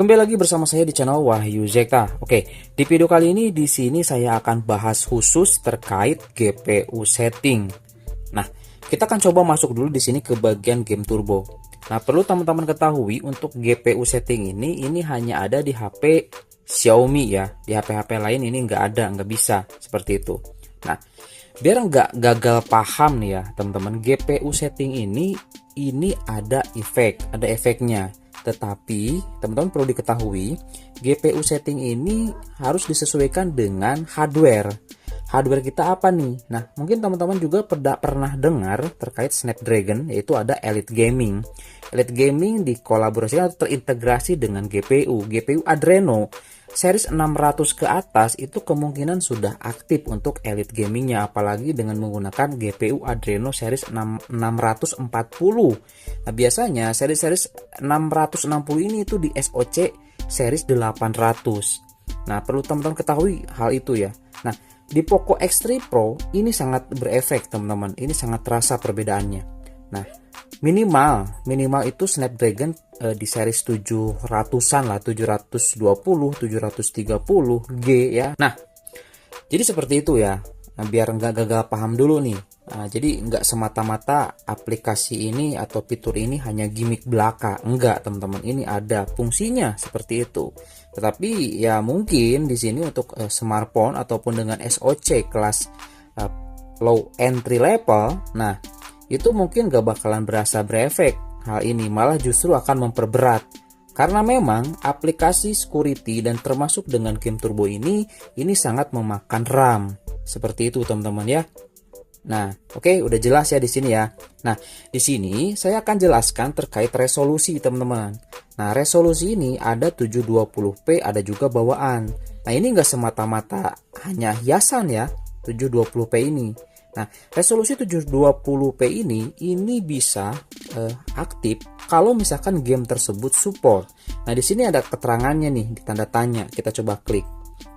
Kembali lagi bersama saya di channel Wahyu Zekta. Oke, di video kali ini di sini saya akan bahas khusus terkait GPU setting. Nah, kita akan coba masuk dulu di sini ke bagian game turbo. Nah, perlu teman-teman ketahui untuk GPU setting ini hanya ada di HP Xiaomi ya. Di HP-HP lain ini nggak ada, nggak bisa seperti itu. Nah, biar nggak gagal paham nih ya teman-teman, GPU setting ini ada efeknya. Tetapi teman-teman perlu diketahui, GPU setting ini harus disesuaikan dengan hardware. Hardware kita apa nih? Nah, mungkin teman-teman juga pernah dengar terkait Snapdragon, yaitu ada Elite Gaming. Elite Gaming dikolaborasikan atau terintegrasi dengan GPU Adreno series 600 ke atas itu kemungkinan sudah aktif untuk Elite Gamingnya, apalagi dengan menggunakan GPU Adreno series 640. Nah, biasanya series 660 ini itu di SoC series 800. Nah, perlu teman-teman ketahui hal itu ya. Nah, di Poco X3 Pro ini sangat berefek teman-teman, ini sangat terasa perbedaannya. Nah, minimal itu Snapdragon di series 700-an lah, 720, 730G ya. Nah, jadi seperti itu ya. Nah, biar nggak gagal paham dulu nih. Nah, jadi nggak semata-mata aplikasi ini atau fitur ini hanya gimmick belaka. Enggak, teman-teman, ini ada fungsinya seperti itu. Tetapi ya mungkin di sini untuk smartphone ataupun dengan SoC kelas low entry level, nah itu mungkin gak bakalan berasa berefek. Hal ini malah justru akan memperberat. Karena memang aplikasi security dan termasuk dengan game turbo ini sangat memakan RAM. Seperti itu teman-teman ya. Nah, oke, udah jelas ya di sini ya. Nah, di sini saya akan jelaskan terkait resolusi teman-teman. Nah, resolusi ini ada 720p, ada juga bawaan. Nah, ini nggak semata-mata hanya hiasan ya, 720p ini. Nah, resolusi 720p ini bisa aktif kalau misalkan game tersebut support. Nah, di sini ada keterangannya nih di tanda tanya. Kita coba klik.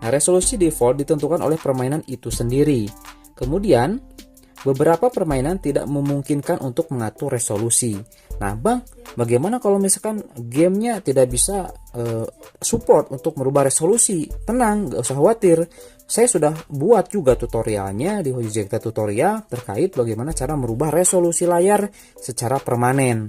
Nah, resolusi default ditentukan oleh permainan itu sendiri. Kemudian, beberapa permainan tidak memungkinkan untuk mengatur resolusi. Nah, Bang, bagaimana kalau misalkan gamenya tidak bisa support untuk merubah resolusi? Tenang, nggak usah khawatir. Saya sudah buat juga tutorialnya di Wahyu Zekta Tutorial terkait bagaimana cara merubah resolusi layar secara permanen.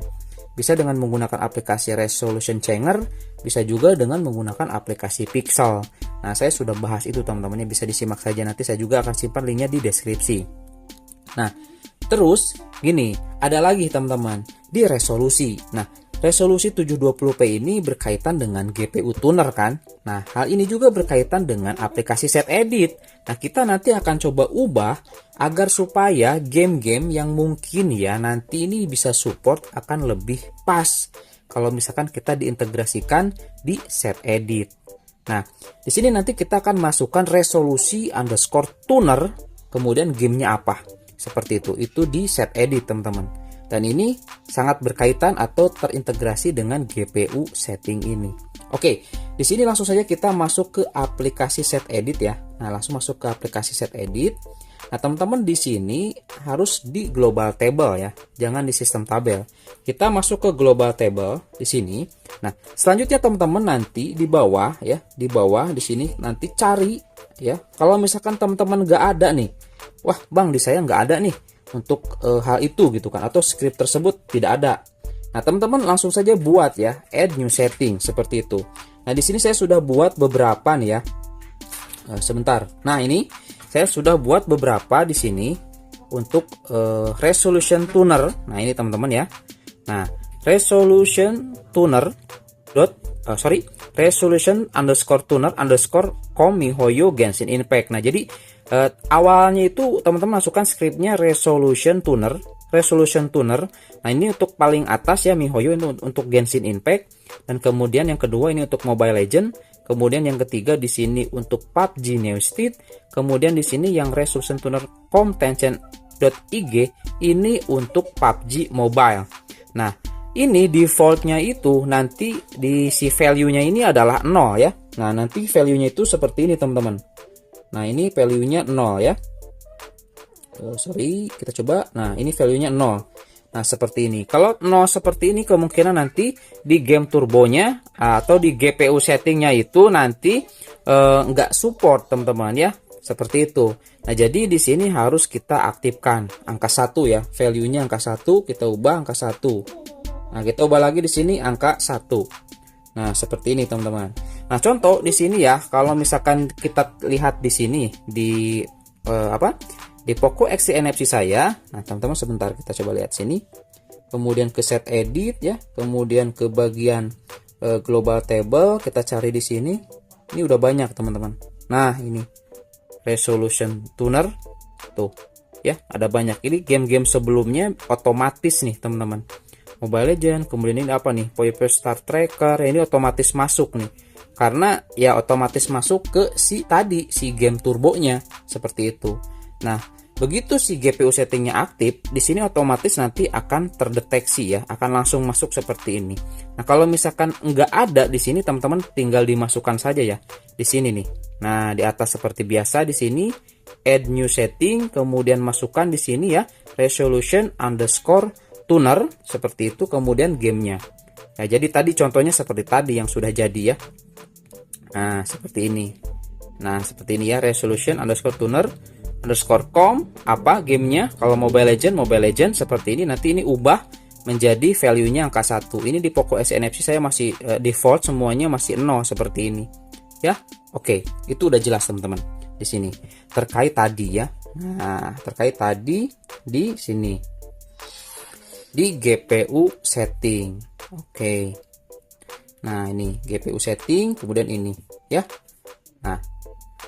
Bisa dengan menggunakan aplikasi Resolution Changer, bisa juga dengan menggunakan aplikasi Pixel. Nah, saya sudah bahas itu teman-teman, bisa disimak saja, nanti saya juga akan simpan linknya di deskripsi. Nah, terus gini, ada lagi teman-teman di resolusi. Nah, resolusi 720p ini berkaitan dengan GPU tuner kan. Nah, hal ini juga berkaitan dengan aplikasi Set Edit. Nah, kita nanti akan coba ubah agar supaya game-game yang mungkin ya nanti ini bisa support akan lebih pas kalau misalkan kita diintegrasikan di Set Edit. Nah, di sini nanti kita akan masukkan resolusi underscore tuner, kemudian gamenya apa. Seperti itu di Set Edit teman-teman. Dan ini sangat berkaitan atau terintegrasi dengan GPU setting ini. Oke, di sini langsung saja kita masuk ke aplikasi Set Edit ya. Nah, langsung masuk ke aplikasi Set Edit. Nah, teman-teman di sini harus di global table ya, jangan di sistem tabel. Kita masuk ke global table di sini. Nah, selanjutnya teman-teman nanti di bawah ya, di bawah di sini nanti cari ya. Kalau misalkan teman-teman nggak ada nih, wah Bang, di saya nggak ada nih untuk hal itu gitu kan, atau script tersebut tidak ada. Nah, teman-teman langsung saja buat ya, add new setting seperti itu. Nah, di sini saya sudah buat beberapa nih ya. Sebentar. Nah, ini saya sudah buat beberapa di sini untuk resolution tuner. Nah, ini teman-teman ya. Nah, resolution tuner resolution underscore tuner underscore miHoYo Genshin Impact. Nah, jadi awalnya itu teman-teman masukkan scriptnya resolution tuner. Nah, ini untuk paling atas ya, miHoYo itu untuk Genshin Impact, dan kemudian yang kedua ini untuk Mobile Legend, kemudian yang ketiga di sini untuk PUBG New State, kemudian di sini yang resolution tuner Tencent.ig ini untuk PUBG Mobile. Nah, ini defaultnya itu nanti diisi value-nya ini adalah 0 ya. Nah, nanti value-nya itu seperti ini teman-teman. Nah, ini value-nya 0 ya. Sorry, kita coba. Nah, ini value-nya 0. Nah, seperti ini. Kalau 0 seperti ini, kemungkinan nanti di game turbonya atau di GPU settingnya itu nanti nggak support, teman-teman ya. Seperti itu. Nah, jadi di sini harus kita aktifkan angka 1 ya. Value-nya angka 1, kita ubah angka 1. Nah, kita ubah lagi di sini angka 1. Nah, seperti ini, teman-teman. Nah, contoh di sini ya, kalau misalkan kita lihat di sini di di Poco X3 NFC saya. Nah, teman-teman sebentar kita coba lihat sini. Kemudian ke set edit ya, kemudian ke bagian global table, kita cari di sini. Ini udah banyak, teman-teman. Nah, ini resolution tuner tuh ya, ada banyak. Ini game-game sebelumnya otomatis nih, teman-teman. Mobile Legend, kemudian ini apa nih, PowerPoint Star Tracker, ini otomatis masuk nih, karena ya otomatis masuk ke si game turbonya seperti itu. Nah, begitu si GPU settingnya aktif, di sini otomatis nanti akan terdeteksi ya, akan langsung masuk seperti ini. Nah, kalau misalkan nggak ada di sini, teman-teman tinggal dimasukkan saja ya di sini nih. Nah, di atas seperti biasa di sini add new setting, kemudian masukkan di sini ya resolution underscore tuner seperti itu, kemudian gamenya. Nah, jadi tadi contohnya seperti tadi yang sudah jadi ya. Nah, seperti ini. Nah, seperti ini ya, resolution underscore tuner underscore com apa gamenya. Kalau Mobile Legend seperti ini. Nanti ini ubah menjadi value-nya angka 1. Ini di Poco X NFC saya masih default semuanya masih 0 seperti ini. Ya. Oke, itu udah jelas, teman-teman. Di sini terkait tadi ya. Nah, terkait tadi di sini di GPU setting. Oke. Nah, ini GPU setting, kemudian ini ya. Nah,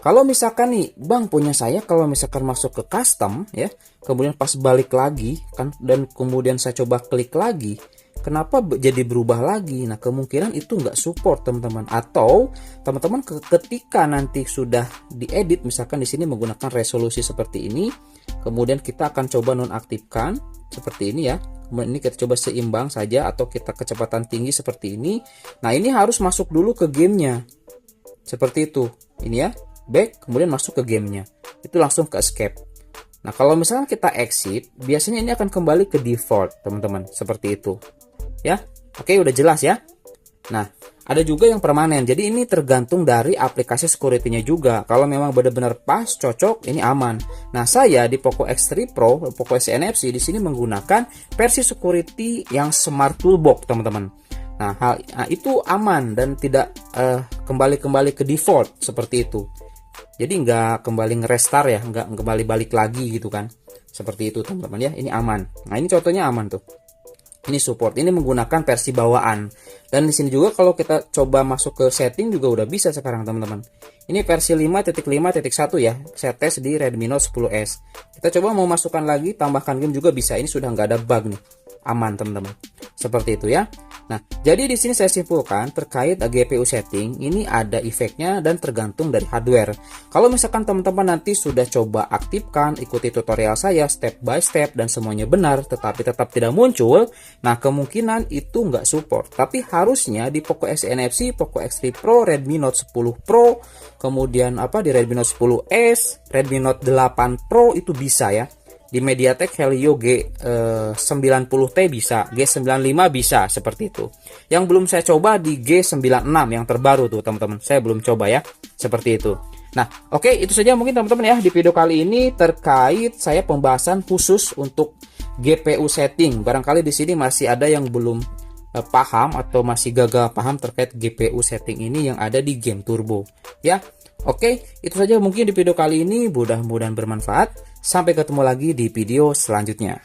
kalau misalkan nih Bang punya saya, kalau misalkan masuk ke custom ya, kemudian pas balik lagi kan, dan kemudian saya coba klik lagi, kenapa jadi berubah lagi? Nah, kemungkinan itu nggak support, teman-teman. Atau teman-teman ketika nanti sudah diedit, misalkan di sini menggunakan resolusi seperti ini, kemudian kita akan coba nonaktifkan seperti ini ya. Kemudian ini kita coba seimbang saja, atau kita kecepatan tinggi seperti ini. Nah, ini harus masuk dulu ke gamenya seperti itu. Ini ya, back, kemudian masuk ke gamenya, itu langsung ke escape. Nah, kalau misalnya kita exit, biasanya ini akan kembali ke default, teman-teman, seperti itu ya. Oke, udah jelas ya. Nah, ada juga yang permanen. Jadi ini tergantung dari aplikasi security-nya juga. Kalau memang benar-benar pas, cocok, ini aman. Nah, saya di Poco X3 Pro, Poco X NFC di sini menggunakan versi security yang Smart Toolbox, teman-teman. Nah, itu aman dan tidak kembali ke default seperti itu. Jadi nggak kembali nge-restart ya, nggak kembali balik lagi gitu kan. Seperti itu, teman-teman ya. Ini aman. Nah, ini contohnya aman tuh. Ini support, ini menggunakan versi bawaan. Dan di sini juga kalau kita coba masuk ke setting juga udah bisa sekarang, teman-teman. Ini versi 5.5.1 ya, saya tes di Redmi Note 10S. Kita coba mau masukkan lagi, tambahkan game juga bisa. Ini sudah nggak ada bug nih, aman, teman-teman. Seperti itu ya. Nah, jadi di sini saya simpulkan terkait GPU setting ini ada efeknya dan tergantung dari hardware. Kalau misalkan teman-teman nanti sudah coba aktifkan, ikuti tutorial saya step by step dan semuanya benar, tetapi tetap tidak muncul, nah kemungkinan itu nggak support. Tapi harusnya di Poco X NFC, Poco X3 Pro, Redmi Note 10 Pro, kemudian di Redmi Note 10S, Redmi Note 8 Pro itu bisa ya. Di MediaTek Helio G90T bisa, G95 bisa, seperti itu. Yang belum saya coba di G96 yang terbaru tuh, teman-teman. Saya belum coba ya, seperti itu. Nah, oke, itu saja mungkin teman-teman ya di video kali ini terkait saya pembahasan khusus untuk GPU setting. Barangkali di sini masih ada yang belum paham atau masih gagal paham terkait GPU setting ini yang ada di game turbo ya. Oke, itu saja mungkin di video kali ini, mudah-mudahan bermanfaat. Sampai ketemu lagi di video selanjutnya.